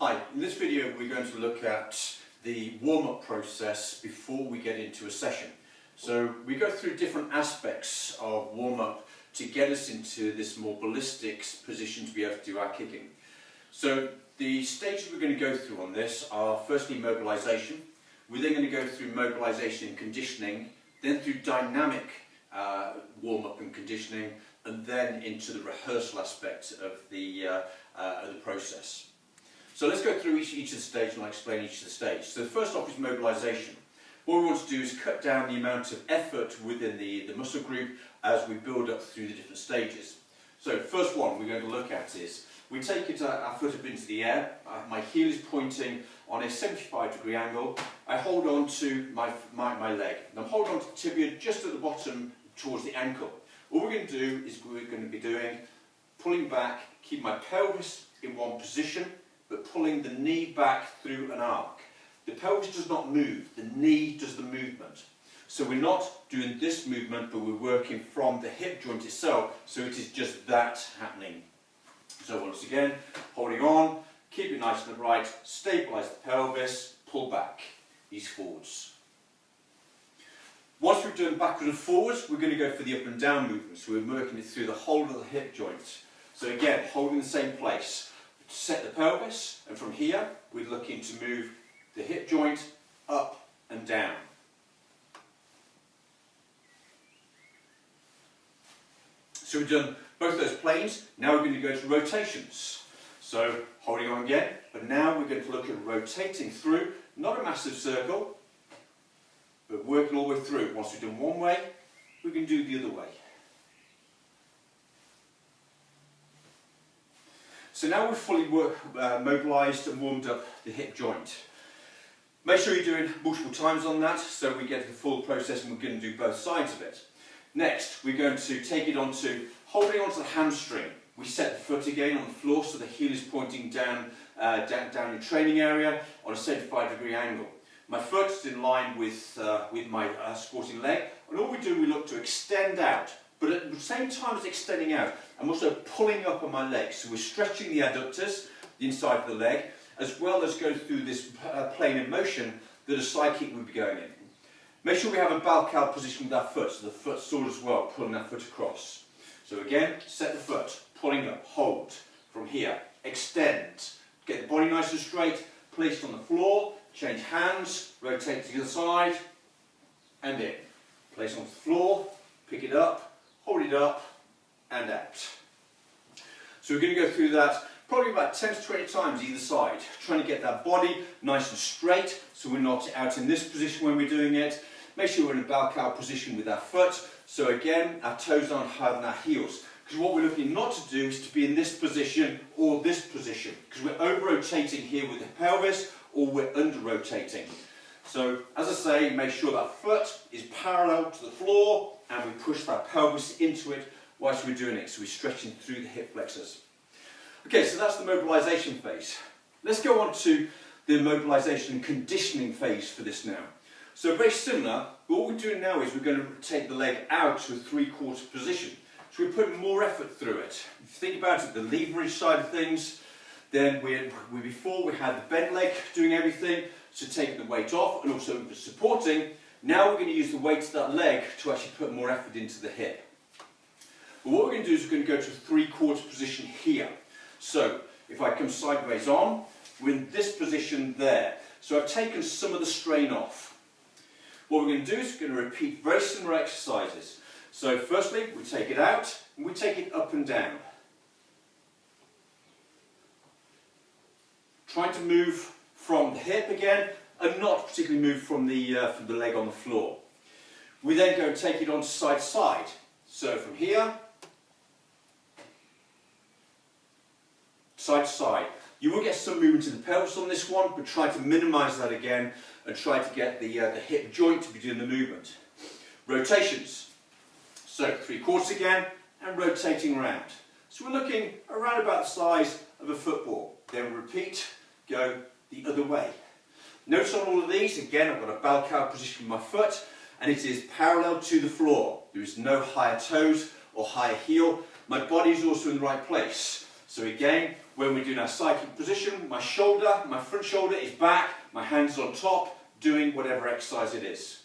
Hi, in this video we're going to look at the warm-up process before we get into a session. So we go through different aspects of warm-up to get us into this more ballistic position to be able to do our kicking. So the stages we're going to go through on this are firstly mobilisation. We're then going to go through mobilisation and conditioning, then through dynamic warm-up and conditioning, and then into the rehearsal aspect of the process. So let's go through each of the stages and I'll explain each of the stages. So the first off is mobilisation. What we want to do is cut down the amount of effort within the muscle group as we build up through the different stages. So first one we're going to look at is, we take our foot up into the air, my heel is pointing on a 75-degree angle, I hold on to my leg, and I'm holding on to the tibia just at the bottom towards the ankle. All we're going to do is pulling back, keep my pelvis in one position, but pulling the knee back through an arc. The pelvis does not move, the knee does the movement. So we're not doing this movement, but we're working from the hip joint itself, so it is just that happening. So once again, holding on, keep it nice and upright, stabilise the pelvis, pull back, ease forwards. Once we've done backwards and forwards, we're going to go for the up and down movement. So we're working it through the whole of the hip joint. So again, holding the same place. Set the pelvis, and from here we're looking to move the hip joint up and down. So we've done both those planes. Now we're going to go to rotations. So holding on again, but now we're going to look at rotating through, not a massive circle, but working all the way through. Once we've done one way, we can do the other way. So now we've fully mobilised and warmed up the hip joint. Make sure you're doing multiple times on that so we get the full process, and we're going to do both sides of it. Next, we're going to take it onto holding onto the hamstring. We set the foot again on the floor so the heel is pointing down your training area on a 75-degree angle. My foot is in line with my supporting leg, and all we do, we look to extend out. But at the same time as extending out, I'm also pulling up on my legs. So we're stretching the adductors, the inside of the leg, as well as go through this plane of motion that a side kick would be going in. Make sure we have a balcal position with our foot, so the foot sword as well, pulling that foot across. So again, set the foot, pulling up, hold, from here, extend, get the body nice and straight, placed on the floor, change hands, rotate to the other side, and in. Place on the floor, pick it up, hold it up and out. So we're going to go through that probably about 10 to 20 times either side, trying to get that body nice and straight so we're not out in this position when we're doing it. Make sure we're in a balcal position with our foot, so again our toes aren't higher than our heels, because what we're looking not to do is to be in this position or this position, because we're over rotating here with the pelvis or we're under rotating. So as I say, make sure that foot is parallel to the floor and we push that pelvis into it whilst we're doing it, so we're stretching through the hip flexors. Okay, so that's the mobilisation phase. Let's go on to the mobilisation and conditioning phase for this now. So very similar, but what we're doing now is we're going to take the leg out to a 3/4 position. So we're putting more effort through it. If you think about it, the leverage side of things, then before we had the bent leg doing everything, so taking the weight off and also supporting. Now we're going to use the weight of that leg to actually put more effort into the hip. But what we're going to do is we're going to go to a 3/4 position here. So if I come sideways on, we're in this position there. So I've taken some of the strain off. What we're going to do is we're going to repeat very similar exercises. So firstly, we take it out and we take it up and down. Trying to move from the hip again, and not particularly move from the leg on the floor. We then go and take it on side to side. So from here, side to side. You will get some movement in the pelvis on this one, but try to minimise that again and try to get the hip joint to be doing the movement. Rotations. So 3/4 again and rotating around. So we're looking around about the size of a football. Then repeat, go the other way. Notice on all of these, again, I've got a balcal position with my foot, and it is parallel to the floor. There is no higher toes or higher heel. My body is also in the right place. So again, when we're doing our cycling position, my front shoulder is back, my hands on top, doing whatever exercise it is.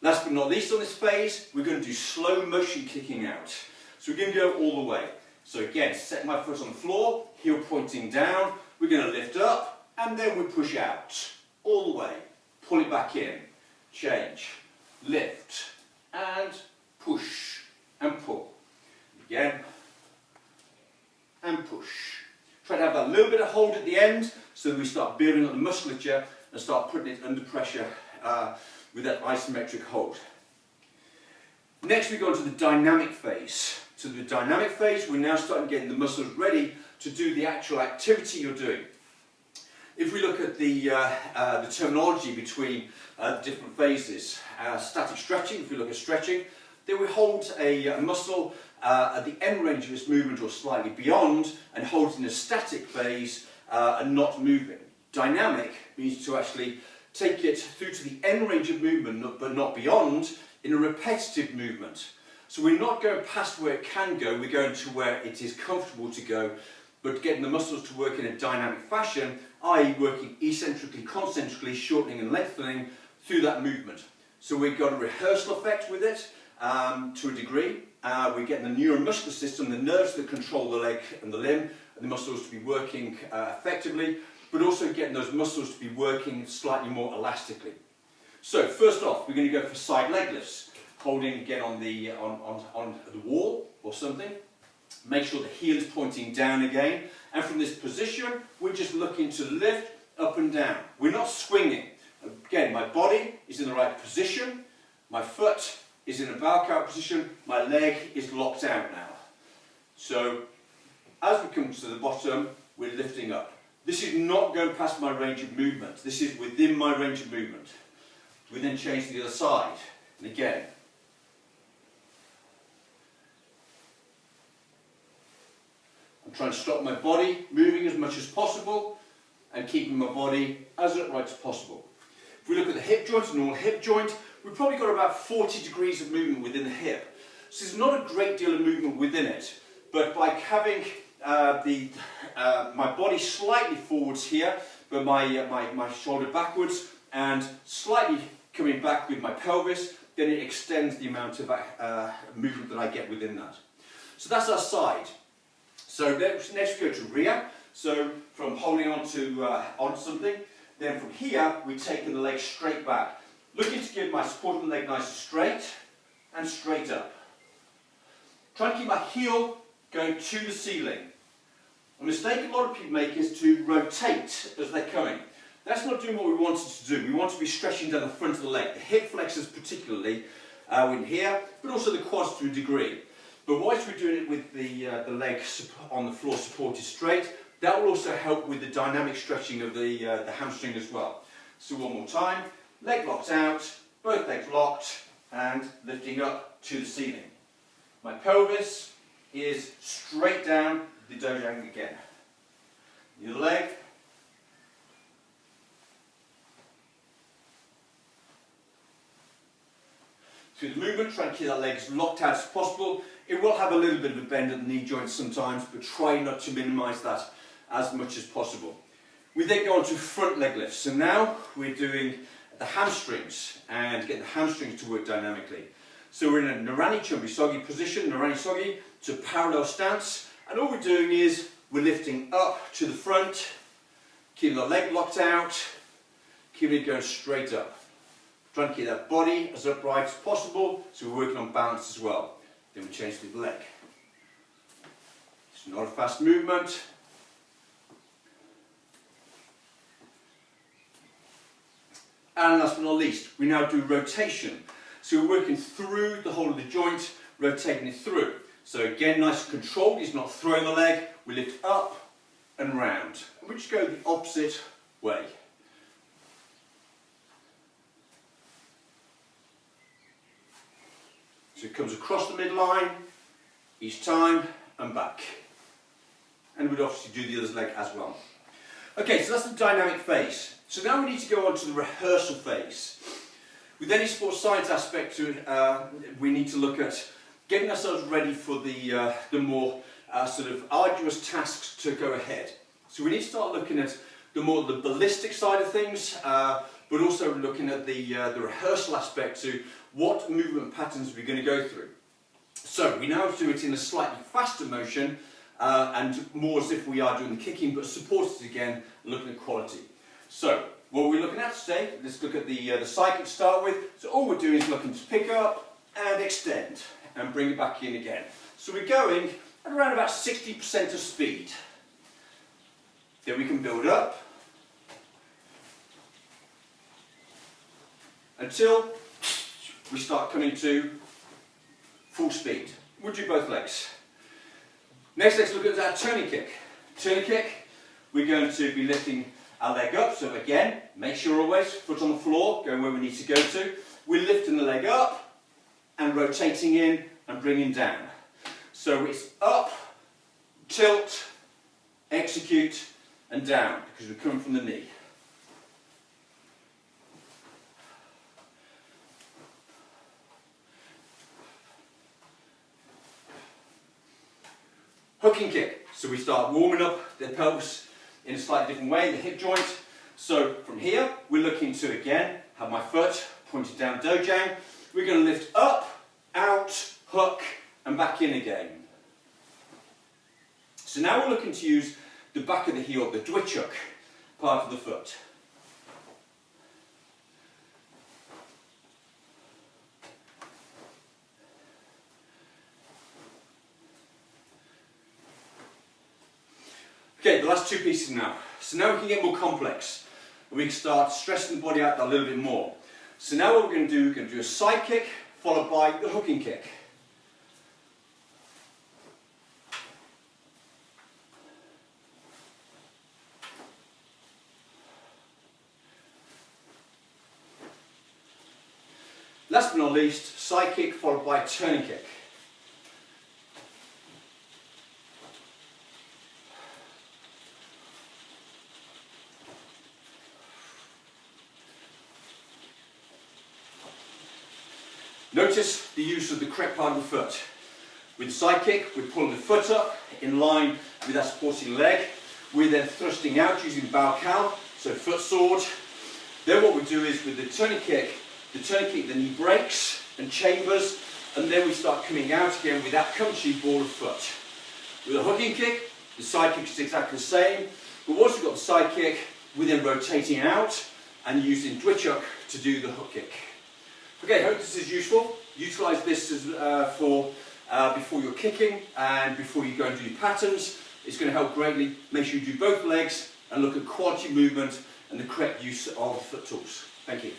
Last but not least on this phase, we're going to do slow motion kicking out. So we're going to go all the way. So again, set my foot on the floor, heel pointing down, we're going to lift up, and then we push out, all the way. Pull it back in, change, lift, and push, and pull. Again, and push. Try to have that little bit of hold at the end so that we start building up the musculature and start putting it under pressure with that isometric hold. Next we go to the dynamic phase. So the dynamic phase, we're now starting getting the muscles ready to do the actual activity you're doing. If we look at the terminology between the different phases, static stretching, if we look at stretching, then we hold a muscle at the end range of its movement or slightly beyond and hold in a static phase and not moving. Dynamic means to actually take it through to the end range of movement but not beyond in a repetitive movement. So we're not going past where it can go, we're going to where it is comfortable to go, but getting the muscles to work in a dynamic fashion, i.e. working eccentrically, concentrically, shortening and lengthening through that movement. So we've got a rehearsal effect with it to a degree. We're getting the neuromuscular system, the nerves that control the leg and the limb, and the muscles to be working effectively, but also getting those muscles to be working slightly more elastically. So first off, we're going to go for side leg lifts. Holding again on the wall or something. Make sure the heel is pointing down again. And from this position, we're just looking to lift up and down. We're not swinging. Again, my body is in the right position. My foot is in a bow-out position. My leg is locked out now. So as we come to the bottom, we're lifting up. This is not going past my range of movement. This is within my range of movement. We then change to the other side. And again. I'm trying to stop my body moving as much as possible and keeping my body as upright as possible. If we look at the hip joint, a normal hip joint, we've probably got about 40 degrees of movement within the hip. So there's not a great deal of movement within it, but by having my body slightly forwards here, but my shoulder backwards and slightly coming back with my pelvis, then it extends the amount of movement that I get within that. So that's our side. So next we go to rear. So from holding on to something, then from here we take the leg straight back, looking to give my support of the leg nice and straight up. Trying to keep my heel going to the ceiling. A mistake a lot of people make is to rotate as they're coming. That's not doing what we wanted to do. We want to be stretching down the front of the leg, the hip flexors particularly in here, but also the quads to a degree. But whilst we're doing it with the leg on the floor supported straight, that will also help with the dynamic stretching of the hamstring as well. So one more time, leg locked out, both legs locked, and lifting up to the ceiling. My pelvis is straight down the dojang again. The other leg. Through the movement, try and keep that leg as locked out as possible. It will have a little bit of a bend at the knee joint sometimes, but try not to minimise that as much as possible. We then go on to front leg lifts. So now we're doing the hamstrings and getting the hamstrings to work dynamically. So we're in a Narani Chumbisoggi position, Narani Soggi, to parallel stance, and all we're doing is we're lifting up to the front, keeping the leg locked out, keeping it going straight up. Trying to keep that body as upright as possible, so we're working on balance as well. Then we change to the leg. It's not a fast movement. And last but not least, we now do rotation. So we're working through the whole of the joint, rotating it through. So again, nice and controlled, he's not throwing the leg, we lift up and round. And we just go the opposite way. So it comes across the midline, each time, and back. And we'd obviously do the other leg as well. Okay, so that's the dynamic phase. So now we need to go on to the rehearsal phase. With any sports science aspect to it, we need to look at getting ourselves ready for the more sort of arduous tasks to go ahead. So we need to start looking at the ballistic side of things, but also looking at the rehearsal aspect to what movement patterns we're going to go through. So we now do it in a slightly faster motion and more as if we are doing the kicking, but supported again, looking at quality. So what we're looking at today, let's look at the cycle to start with. So all we're doing is looking to pick up and extend and bring it back in again. So we're going at around about 60% of speed. Then we can build up until we start coming to full speed. We'll do both legs. Next, let's look at our turning kick. Turning kick, we're going to be lifting our leg up. So again, make sure always, foot on the floor, going where we need to go to. We're lifting the leg up and rotating in and bringing down. So it's up, tilt, execute, and down, because we're coming from the knee. Hooking kick. So we start warming up the pelvis in a slightly different way, the hip joint. So from here, we're looking to, again, have my foot pointed down dojang. We're going to lift up, out, hook, and back in again. So now we're looking to use the back of the heel, the dwichuk part of the foot. Okay, the last two pieces now. So now we can get more complex. And we can start stressing the body out a little bit more. So now what we're going to do a side kick followed by the hooking kick. Last but not least, side kick followed by turning kick. Notice the use of the correct part of the foot. With the side kick, we're pulling the foot up in line with our supporting leg. We're then thrusting out using the bow cow, so foot sword. Then what we do is with the turning kick, the knee breaks and chambers, and then we start coming out again with that country ball of foot. With a hooking kick, the side kick is exactly the same, but once we've got the side kick, we're then rotating out and using dwichuk to do the hook kick. Okay, hope this is useful. Utilise this as, before you're kicking and before you go and do your patterns. It's going to help greatly. Make sure you do both legs and look at quality movement and the correct use of foot tools. Thank you.